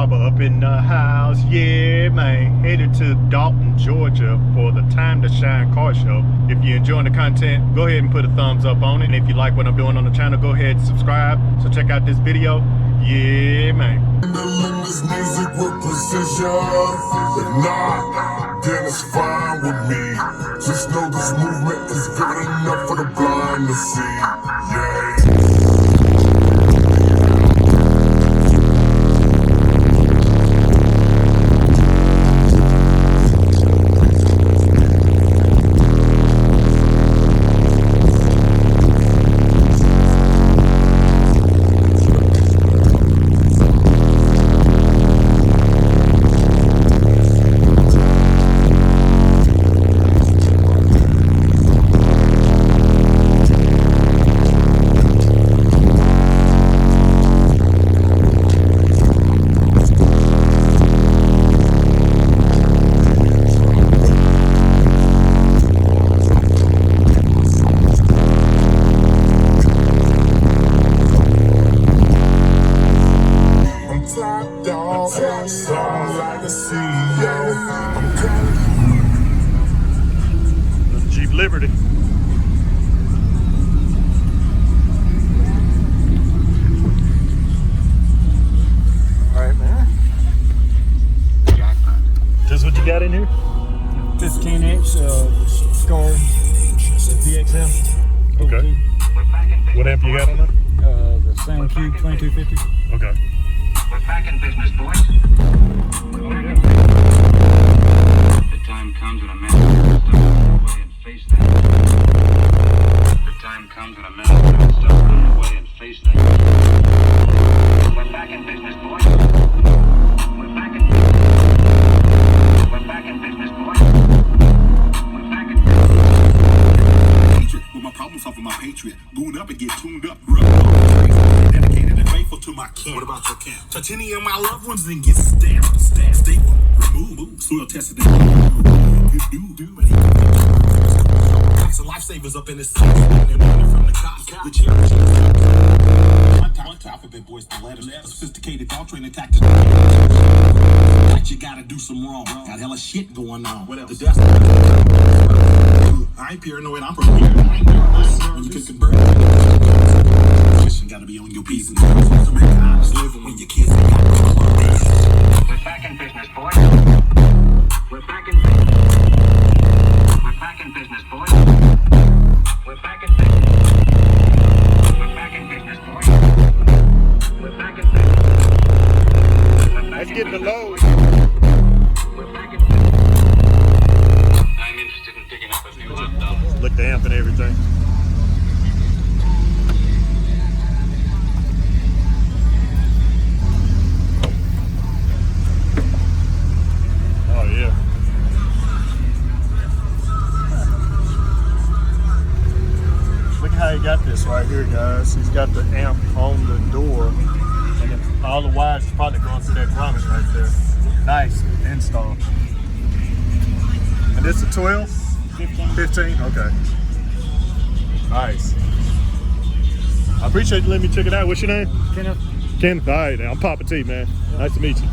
Papa up in the house, yeah man. Headed to Dalton, Georgia for the Time to Shine car show. If you're enjoying the content, go ahead and put a thumbs up on it. And if you like what I'm doing on the channel, go ahead and subscribe. So check out this video, yeah man. This music with precision. If not, then it's fine with me. Just know this movement is good enough for the blind to see. Yeah. Jeep Liberty. Alright, man. This what you got in here? 15-inch Skar VXL. Okay. What amp you got on that? The Sound Cube 2250. Okay. We're back in business, boys. The time comes when a man has to step away and face that. The time comes when a man has to step away and face that. We're back in business, boys. We're back in business. We're back in business, boys. We're back in business. With my problem solving, my patriot. Goon up and get tuned up. Dedicated and faithful to my camp. What about your camp? Touch any of my loved ones and get stabbed. Staple, remove, soil tested and do, but he packs of lifesavers up in the city. And running from the cops, the cherish. One time for big boys, the letters. A sophisticated thought training tactics. Like you gotta do some wrong. Got hella shit going on. What else? The dust. I ain't paranoid, I'm prepared. I ain't nervous. When you can convert it. Gotta be on your P's and Q's to make honest living when your kids ain't got no clothes. We're back in business, boys. We're back in business. We're back in business, boys. We're back in business. We're back in business, boys. We're back in business. Let's get the load. We're back in business. I'm interested in picking up a few hot dollars. Look the amp and everything. Oh yeah. Look how he got this right here, guys. He's got the amp on the door, and then all the wires is probably going through that grommet right there. Nice install. And this is a 12? 15? Okay. Nice. I appreciate you letting me check it out. What's your name? Kenneth. Kenneth. All right, I'm Papa T, man. Nice to meet you.